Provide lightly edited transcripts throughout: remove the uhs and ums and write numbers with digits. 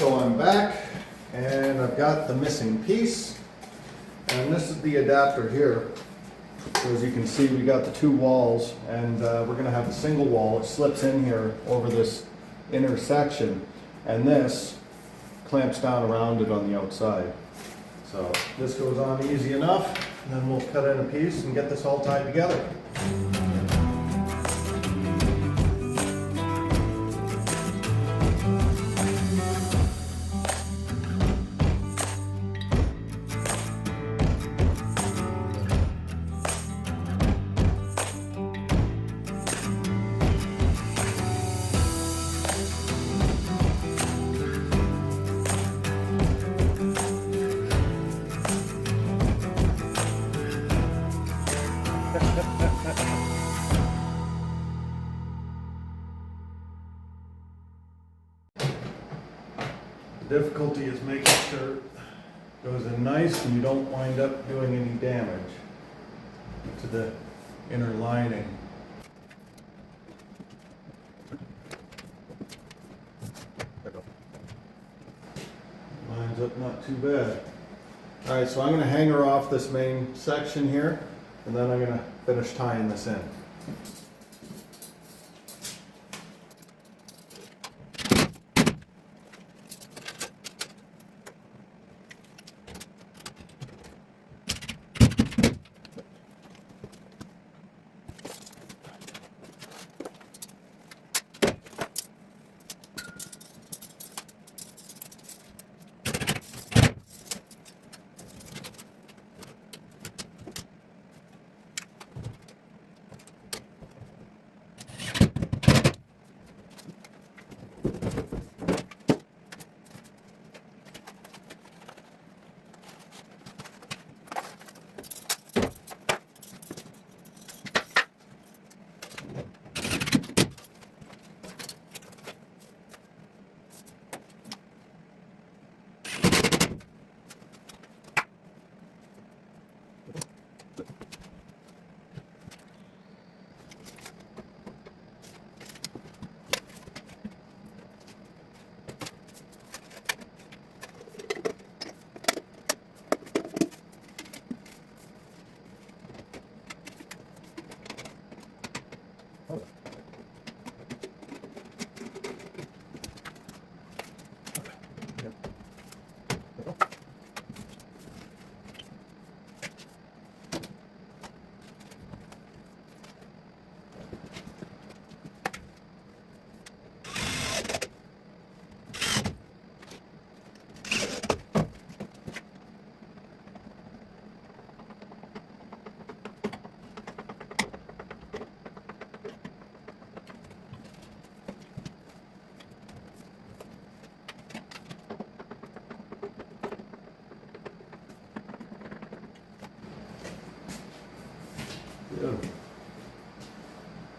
So I'm back and I've got the missing piece, and this is the adapter here. So as you can see, we got the two walls, and we're going to have a single wall. It slips in here over this intersection, and this clamps down around it on the outside. So this goes on easy enough, and then we'll cut in a piece and get this all tied together. Difficulty is making sure it goes in nice and you don't wind up doing any damage to the inner lining. Lines up not too bad. Alright, so I'm going to hanger off this main section here, and then I'm going to finish tying this in.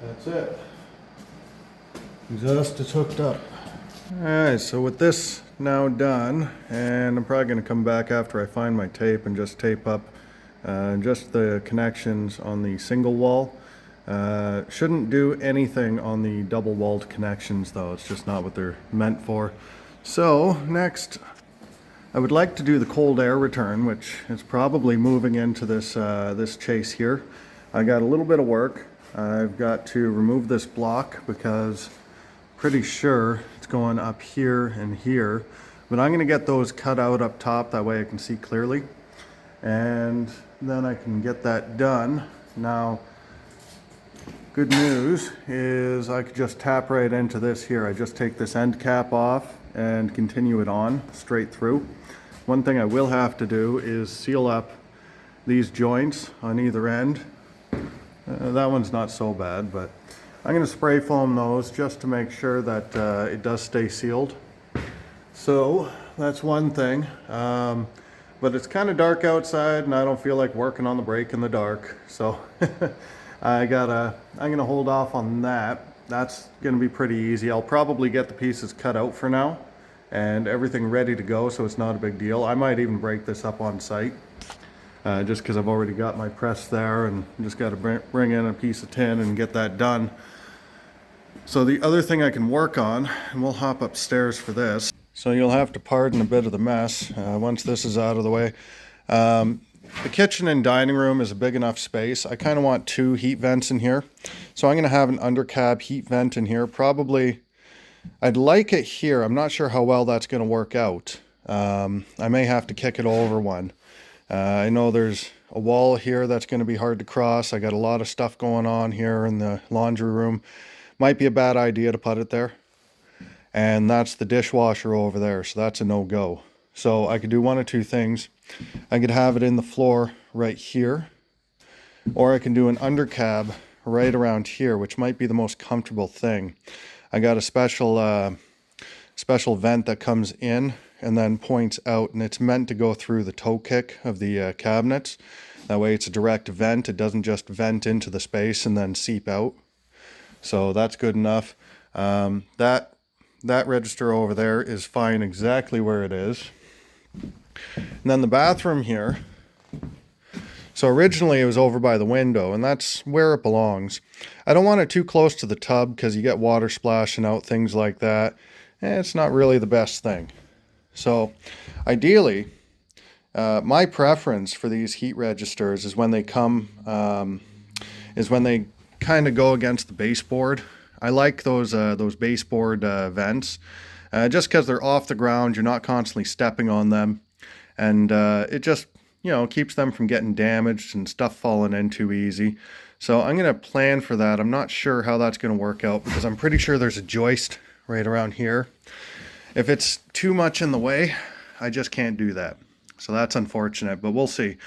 That's it. Exhaust is hooked up. Alright, so with this now done, and I'm probably going to come back after I find my tape and just tape up just the connections on the single wall. Shouldn't do anything on the double walled connections though, it's just not what they're meant for. So next I would like to do the cold air return, which is probably moving into this, this chase here. I got a little bit of work. I've got to remove this block because I'm pretty sure it's going up here and here. But I'm going to get those cut out up top, that way I can see clearly. And then I can get that done. Now, good news is I could just tap right into this here. I just take this end cap off and continue it on straight through. One thing I will have to do is seal up these joints on either end. That one's not so bad, but I'm going to spray foam those just to make sure that it does stay sealed. So that's one thing, but it's kind of dark outside and I don't feel like working on the brake in the dark, so I'm going to hold off on that. That's going to be pretty easy. I'll probably get the pieces cut out for now and everything ready to go, so it's not a big deal. I might even break this up on site. Just because I've already got my press there and just got to bring in a piece of tin and get that done. So the other thing I can work on, and we'll hop upstairs for this. So you'll have to pardon a bit of the mess once this is out of the way. The kitchen and dining room is a big enough space. I kind of want 2 heat vents in here. So I'm going to have an undercab heat vent in here. Probably, I'd like it here. I'm not sure how well that's going to work out. I may have to kick it over one. I know there's a wall here that's going to be hard to cross. I got a lot of stuff going on here in the laundry room. Might be a bad idea to put it there. And that's the dishwasher over there, so that's a no-go. So I could do one of 2 things. I could have it in the floor right here, or I can do an undercab right around here, which might be the most comfortable thing. I got a special vent that comes in and then points out, and it's meant to go through the toe kick of the cabinets. That way it's a direct vent. It doesn't just vent into the space and then seep out. So that's good enough. That register over there is fine exactly where it is. And then the bathroom here. So originally it was over by the window, and that's where it belongs. I don't want it too close to the tub because you get water splashing out, things like that. And it's not really the best thing. So ideally, my preference for these heat registers is when they come, when they kind of go against the baseboard. I like those baseboard vents, just because they're off the ground. You're not constantly stepping on them, and it just, keeps them from getting damaged and stuff falling in too easy. So I'm going to plan for that. I'm not sure how that's going to work out because I'm pretty sure there's a joist right around here. If it's too much in the way, I just can't do that. So that's unfortunate, but we'll see.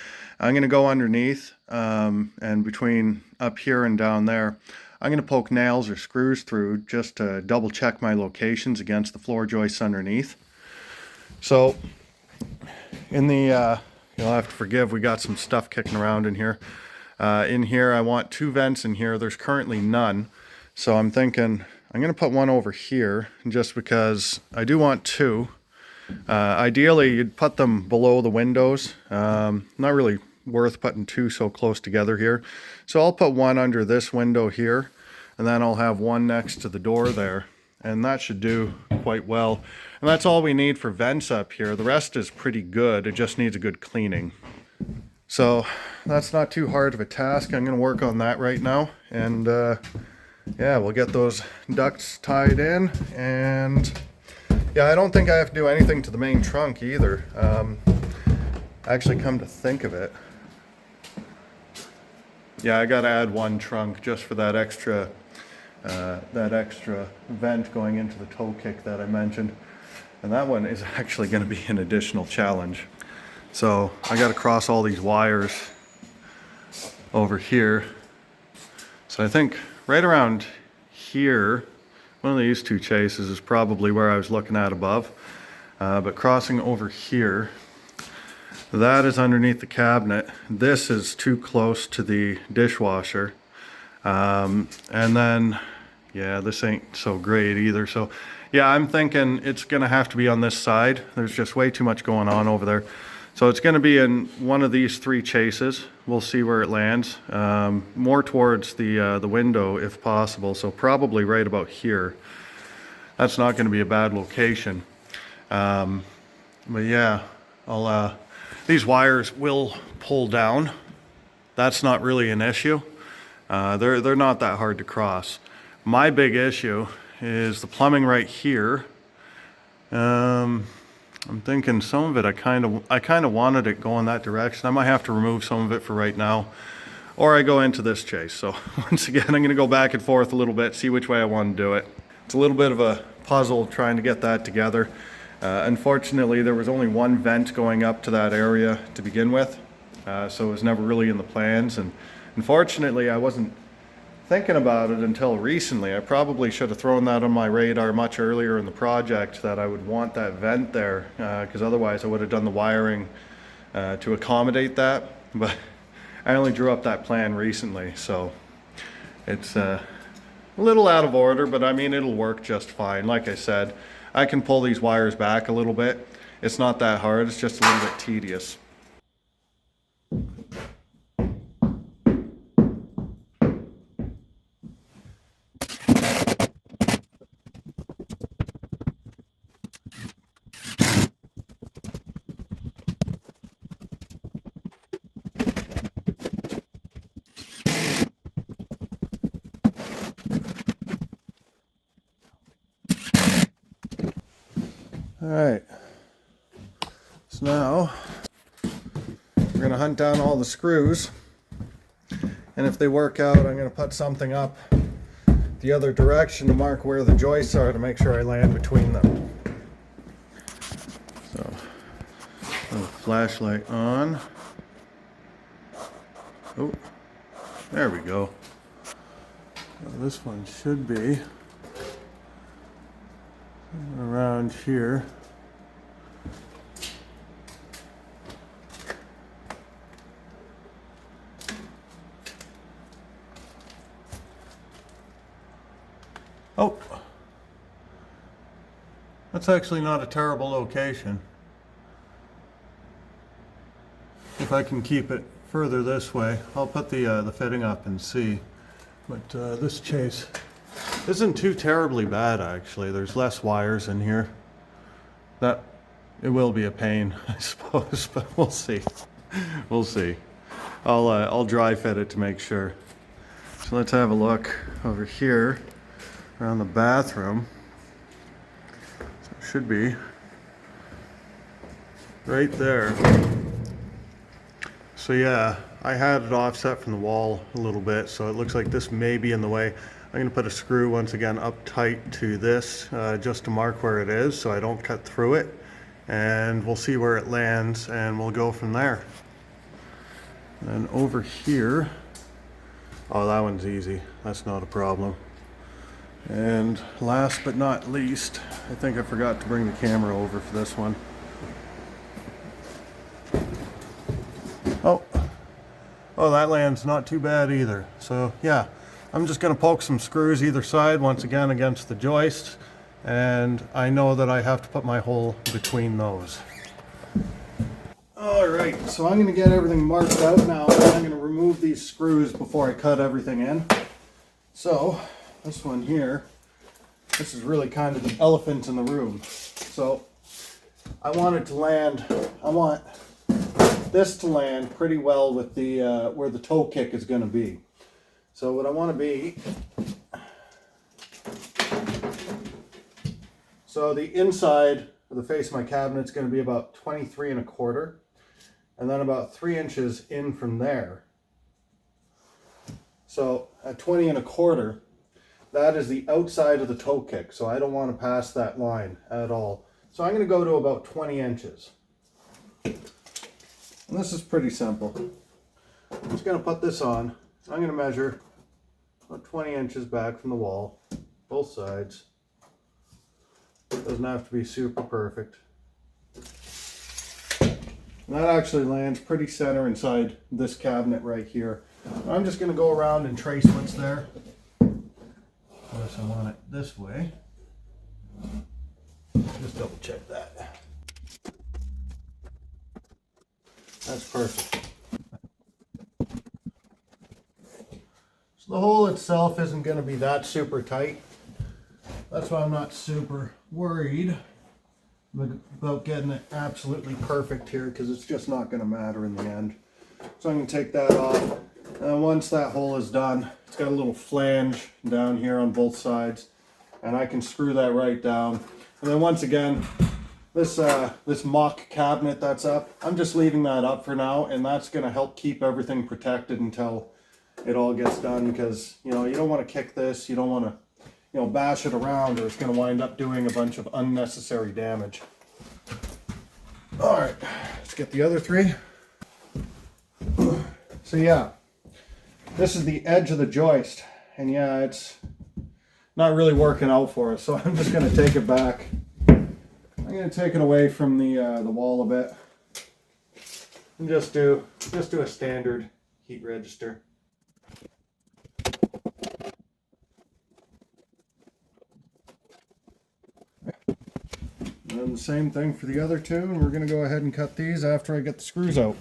I'm going to go underneath, and between up here and down there, I'm going to poke nails or screws through just to double check my locations against the floor joists underneath. So in the, you'll have to forgive, we got some stuff kicking around in here. In here, I want 2 vents in here. There's currently none. So I'm thinking I'm going to put one over here just because I do want 2. Ideally, you'd put them below the windows. Not really worth putting 2 so close together here. So I'll put one under this window here, and then I'll have one next to the door there. And that should do quite well. And that's all we need for vents up here. The rest is pretty good. It just needs a good cleaning. So that's not too hard of a task. I'm going to work on that right now. And yeah, we'll get those ducts tied in. And yeah, I don't think I have to do anything to the main trunk either. Actually, come to think of it, yeah, I got to add 1 trunk just for that extra vent going into the toe kick that I mentioned. And that one is actually going to be an additional challenge. So I got to cross all these wires over here. So I think right around here, one of these 2 chases is probably where I was looking at above. But crossing over here, that is underneath the cabinet. This is too close to the dishwasher. And then, yeah, this ain't so great either. So yeah, I'm thinking it's gonna have to be on this side. There's just way too much going on over there. So it's gonna be in one of these 3 chases. We'll see where it lands. More towards the window if possible. So probably right about here. That's not gonna be a bad location. But yeah, these wires will pull down. That's not really an issue. They're not that hard to cross. My big issue is the plumbing right here. I'm thinking some of it, I kind of wanted it going that direction. I might have to remove some of it for right now, or I go into this chase. So once again, I'm gonna go back and forth a little bit, see which way I want to do it. It's a little bit of a puzzle trying to get that together. Unfortunately, there was only 1 vent going up to that area to begin with, so it was never really in the plans. And unfortunately, I wasn't thinking about it until recently. I probably should have thrown that on my radar much earlier in the project, that I would want that vent there, because otherwise I would have done the wiring to accommodate that. But I only drew up that plan recently, so it's a little out of order, but I mean, it'll work just fine. Like I said, I can pull these wires back a little bit. It's not that hard, it's just a little bit tedious. Alright, so now we're going to hunt down all the screws, and if they work out, I'm going to put something up the other direction to mark where the joists are to make sure I land between them. So, flashlight on. Oh, there we go. Now this one should be around here. Oh, that's actually not a terrible location. If I can keep it further this way, I'll put the fitting up and see. But this chase isn't too terribly bad, actually. There's less wires in here. That it will be a pain, I suppose, but we'll see. We'll see. I'll dry fit it to make sure. So let's have a look over here around the bathroom. So it should be right there. So yeah, I had it offset from the wall a little bit, so it looks like this may be in the way. I'm going to put a screw once again up tight to this just to mark where it is so I don't cut through it, and we'll see where it lands and we'll go from there. And over here, oh, that one's easy, that's not a problem. And last but not least, I think I forgot to bring the camera over for this one. Oh, that lands not too bad either. So yeah, I'm just going to poke some screws either side once again against the joist, and I know that I have to put my hole between those. Alright, so I'm going to get everything marked out now, and I'm going to remove these screws before I cut everything in. So this one here, this is really kind of the elephant in the room. So I want it to land, I want this to land pretty well with the where the toe kick is going to be. So what I want to be, so the inside of the face of my cabinet is going to be about 23 1/4, and then about 3 inches in from there. So at 20 1/4, that is the outside of the toe kick, so I don't want to pass that line at all. So I'm going to go to about 20 inches. And this is pretty simple. I'm just going to put this on. I'm going to measure about 20 inches back from the wall, both sides. Doesn't have to be super perfect. And that actually lands pretty center inside this cabinet right here. I'm just going to go around and trace what's there. Of course, I want it this way. Just double check that. That's perfect. So the hole itself isn't going to be that super tight. That's why I'm not super worried about getting it absolutely perfect here, because it's just not going to matter in the end. So I'm going to take that off. And once that hole is done, it's got a little flange down here on both sides, and I can screw that right down. And then once again, this mock cabinet that's up, I'm just leaving that up for now, and that's going to help keep everything protected until it all gets done, because you know, you don't want to kick this, you don't want to, you know, bash it around, or it's going to wind up doing a bunch of unnecessary damage. All right, let's get the other three. So yeah, this is the edge of the joist, and yeah, it's not really working out for us, so I'm just going to take it back. I'm going to take it away from the wall a bit, and just do a standard heat register. And then the same thing for the other two, and we're going to go ahead and cut these after I get the screws out.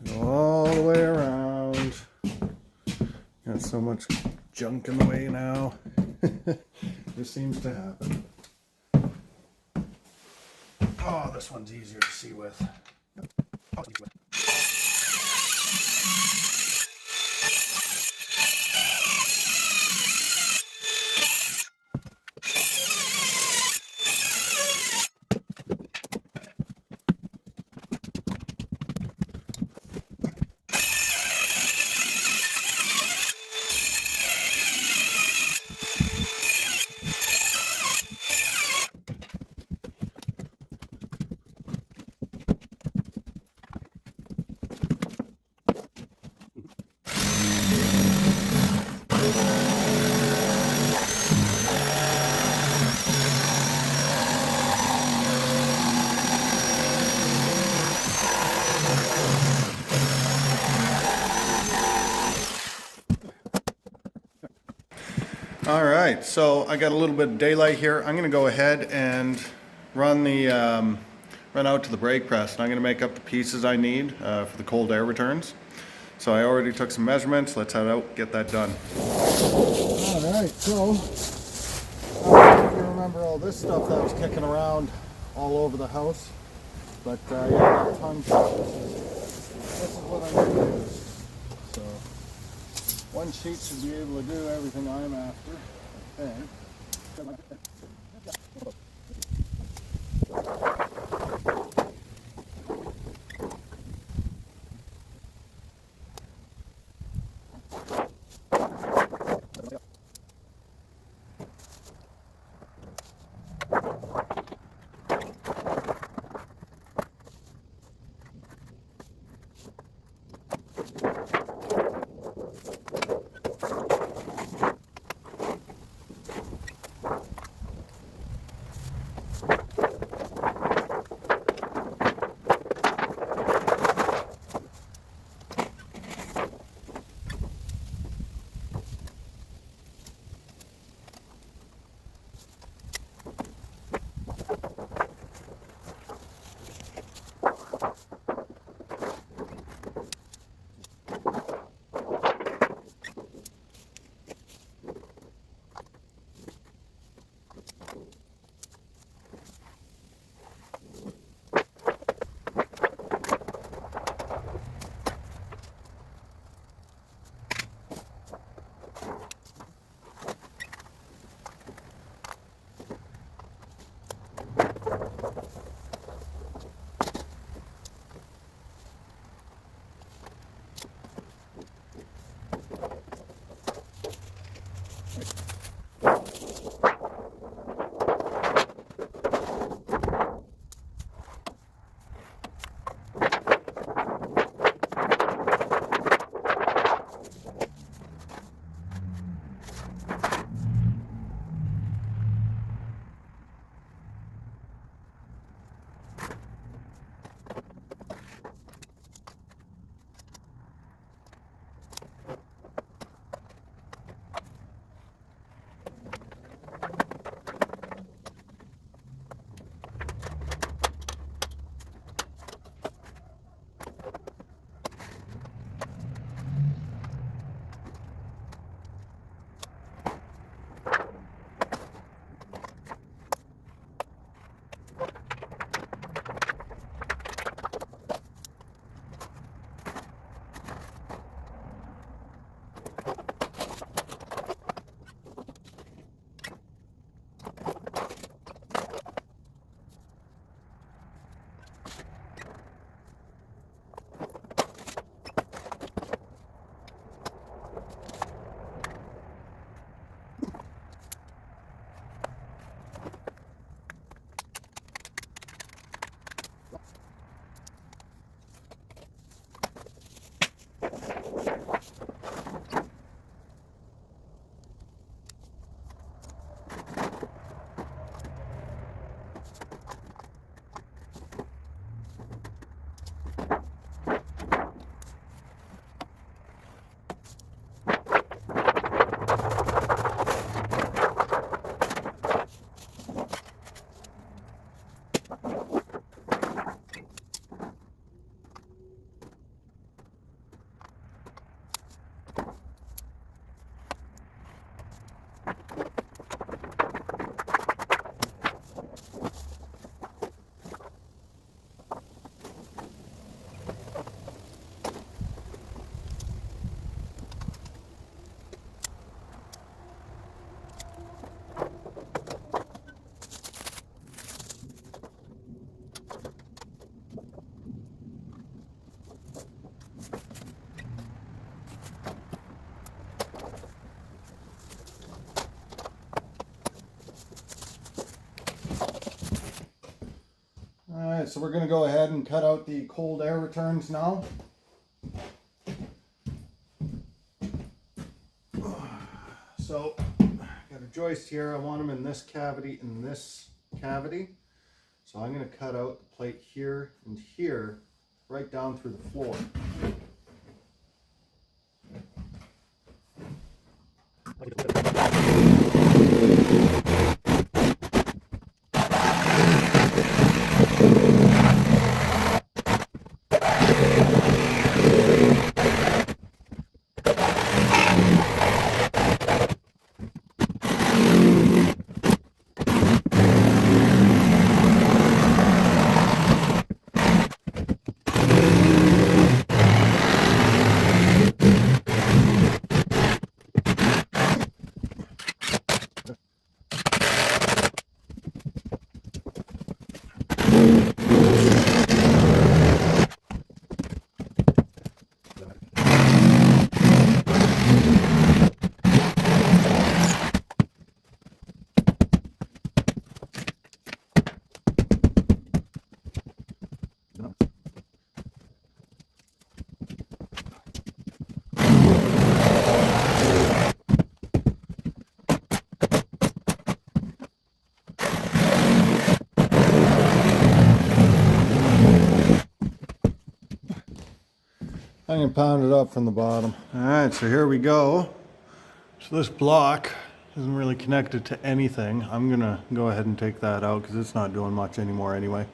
Go all the way around. Got so much junk in the way now. This seems to happen. Oh, this one's easier to see with. All right, so I got a little bit of daylight here. I'm gonna go ahead and run out to the brake press, and I'm gonna make up the pieces I need for the cold air returns. So I already took some measurements. Let's head out, get that done. All right, so I don't know if you remember all this stuff that was kicking around all over the house, but yeah, I got tons of this is what I'm gonna use. So one sheet should be able to do everything I'm after, I think. Alright, so we're going to go ahead and cut out the cold air returns now. So, got a joist here. I want them in this cavity and this cavity. So I'm going to cut out the plate here and here, right down through the floor. I'm going to pound it up from the bottom. Alright, so here we go. So this block isn't really connected to anything. I'm going to go ahead and take that out because it's not doing much anymore anyway.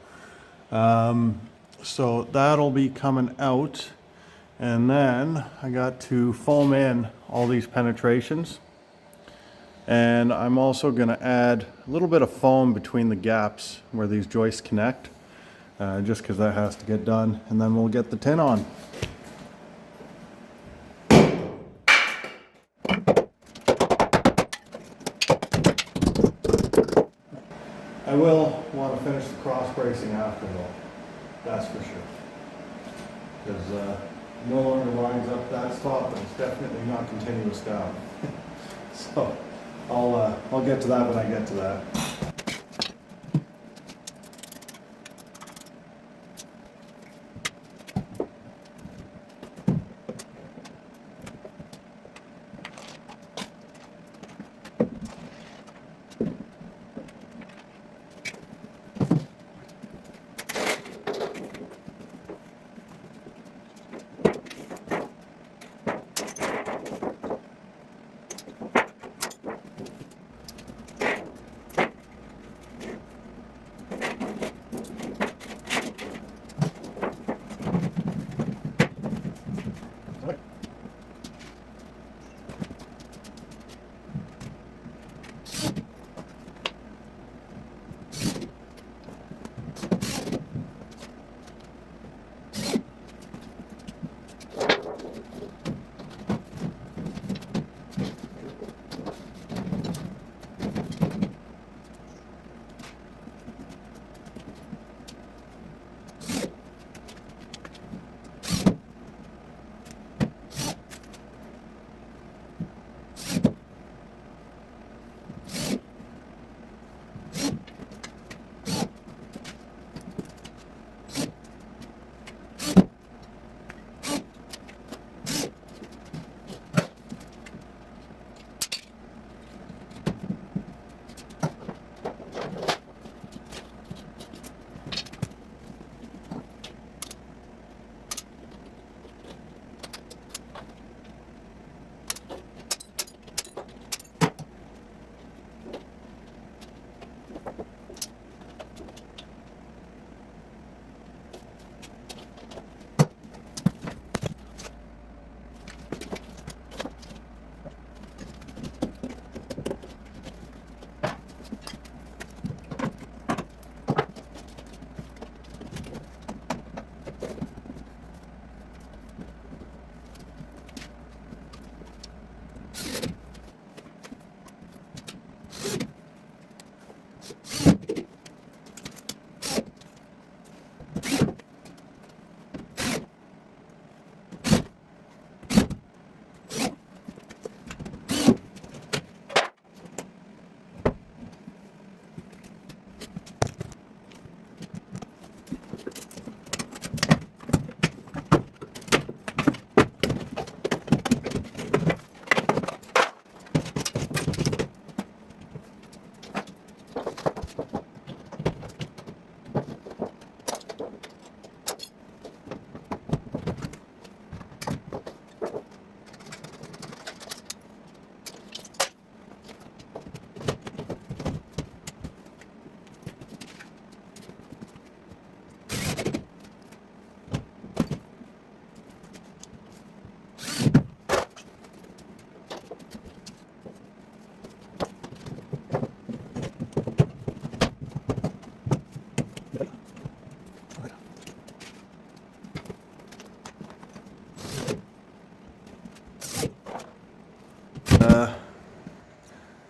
So that'll be coming out. And then I got to foam in all these penetrations. And I'm also going to add a little bit of foam between the gaps where these joists connect. Just because that has to get done. And then we'll get the tin on. I will want to finish the cross bracing after though, that's for sure. Because no longer lines up that spot, but it's definitely not continuous down. So I'll get to that when I get to that.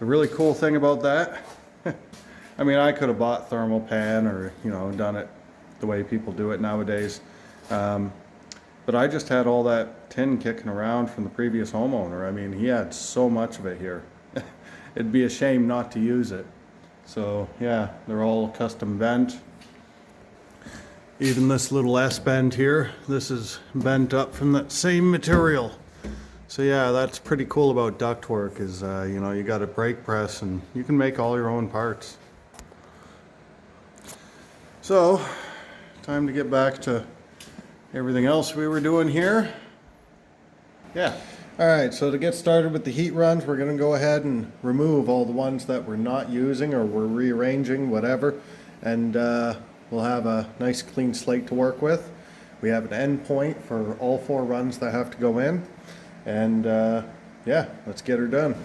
The really cool thing about that, I mean, I could have bought thermal pan or, you know, done it the way people do it nowadays. But I just had all that tin kicking around from the previous homeowner. I mean, he had so much of it here. It'd be a shame not to use it. So yeah, they're all custom bent. Even this little S bend here, this is bent up from that same material. So yeah, that's pretty cool about ductwork is, you know, you got a brake press and you can make all your own parts. So, time to get back to everything else we were doing here. Yeah. All right, so to get started with the heat runs, we're gonna go ahead and remove all the ones that we're not using or we're rearranging, whatever. And we'll have a nice clean slate to work with. We have an end point for all 4 runs that have to go in. And yeah, let's get her done.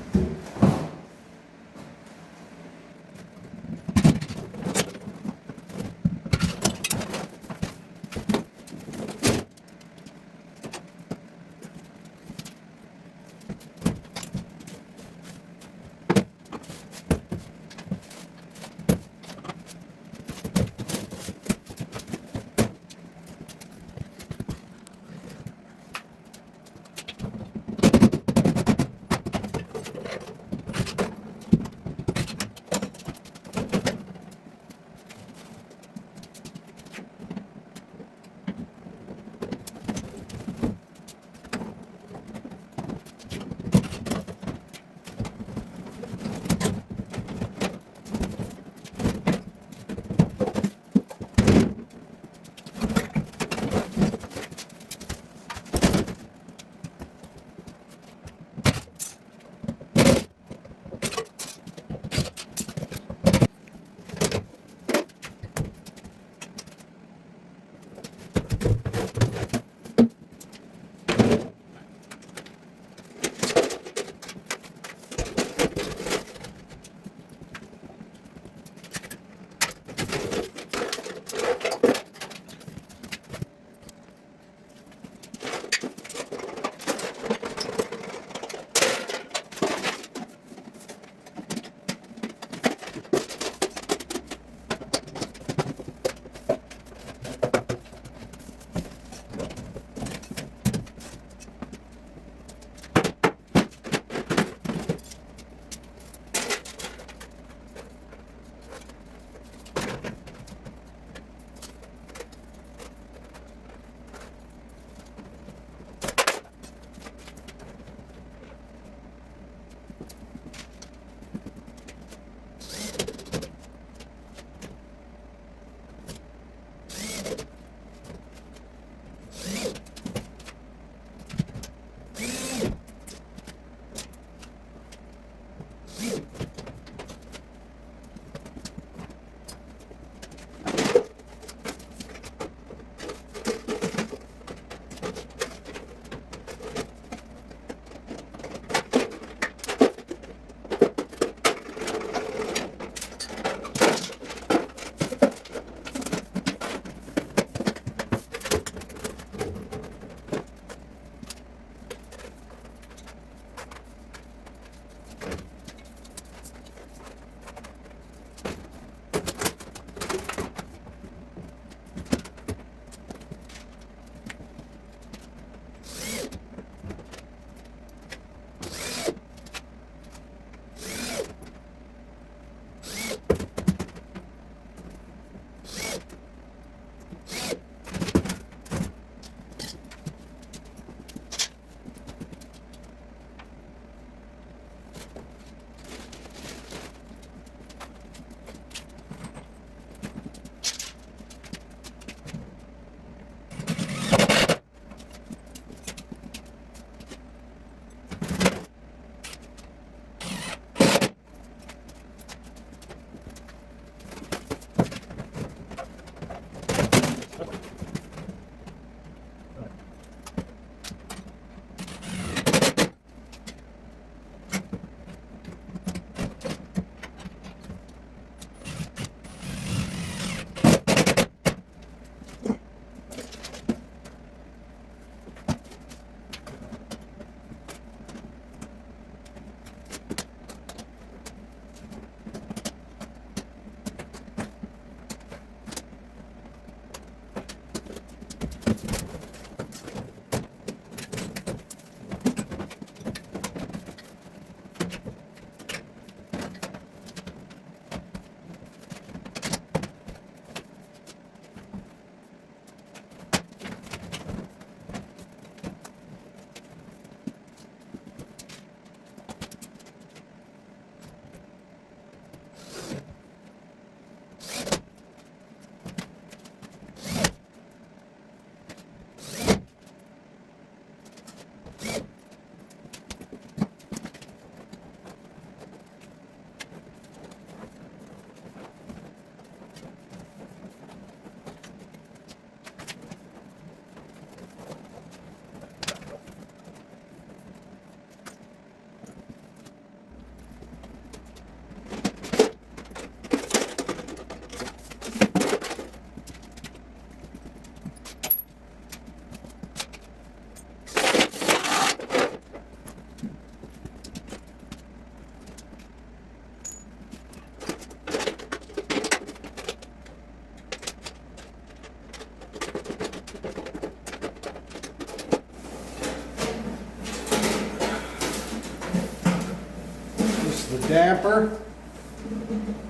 damper.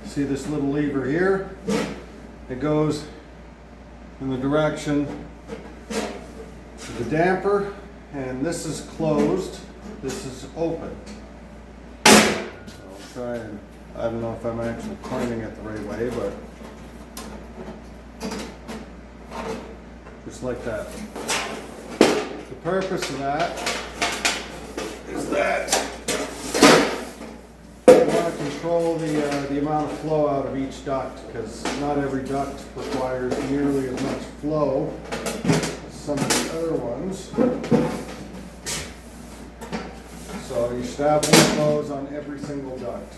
See this little lever here? It goes in the direction of the damper, and this is closed, this is open. So I'll try and, I don't know if I'm actually pointing it the right way, but just like that. The purpose of that is that you want to control the amount of flow out of each duct, because not every duct requires nearly as much flow as some of the other ones. So you should have one of those on every single duct.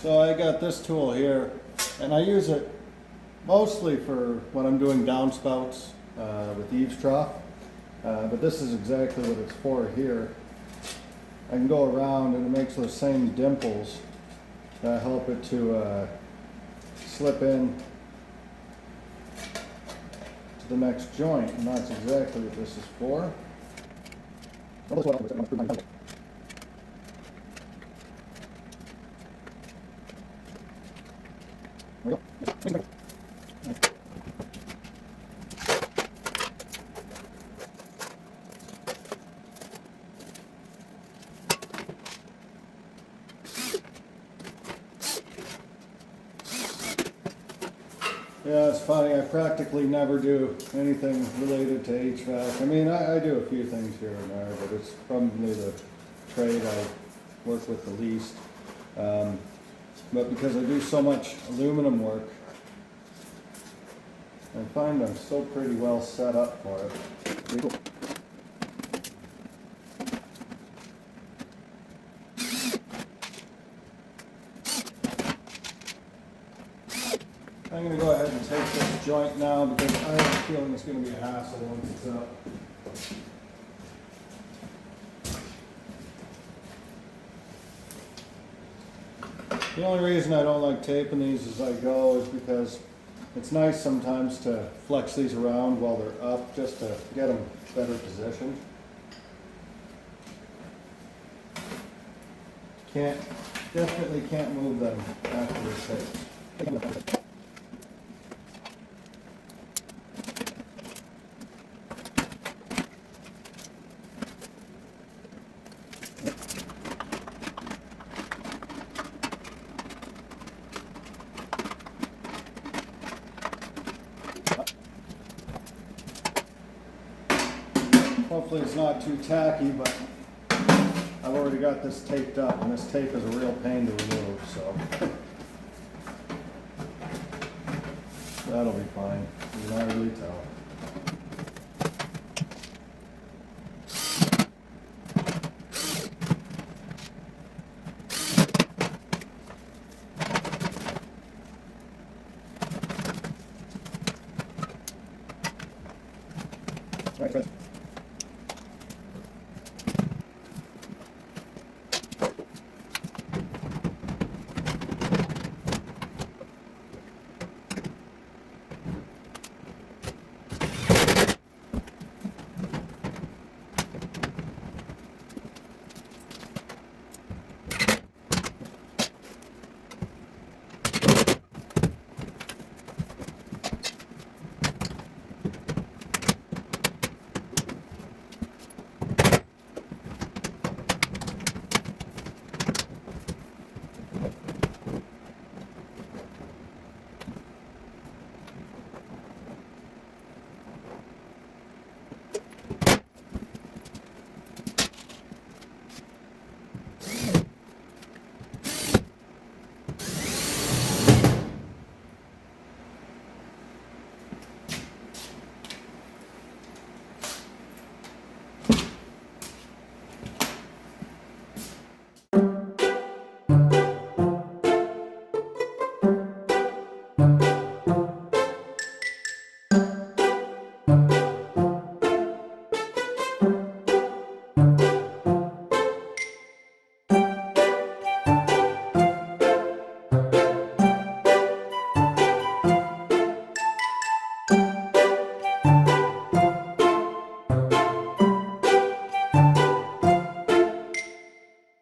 So I got this tool here, and I use it mostly for when I'm doing downspouts with eaves trough. But this is exactly what it's for here. I can go around and it makes those same dimples that help it to slip in to the next joint, and that's exactly what this is for. Yeah, it's funny, I practically never do anything related to HVAC. I mean, I do a few things here and there, but it's probably the trade I work with the least. But because I do so much aluminum work, I find I'm still pretty well set up for it. I'm going to go ahead and take this joint now because I have a feeling it's going to be a hassle once it's up. The only reason I don't like taping these as I go is because it's nice sometimes to flex these around while they're up just to get them better positioned. Definitely can't move them after they're taped. Hopefully it's not too tacky, but I've already got this taped up, and this tape is a real pain to remove, so that'll be fine. You can not really tell. All right, friends.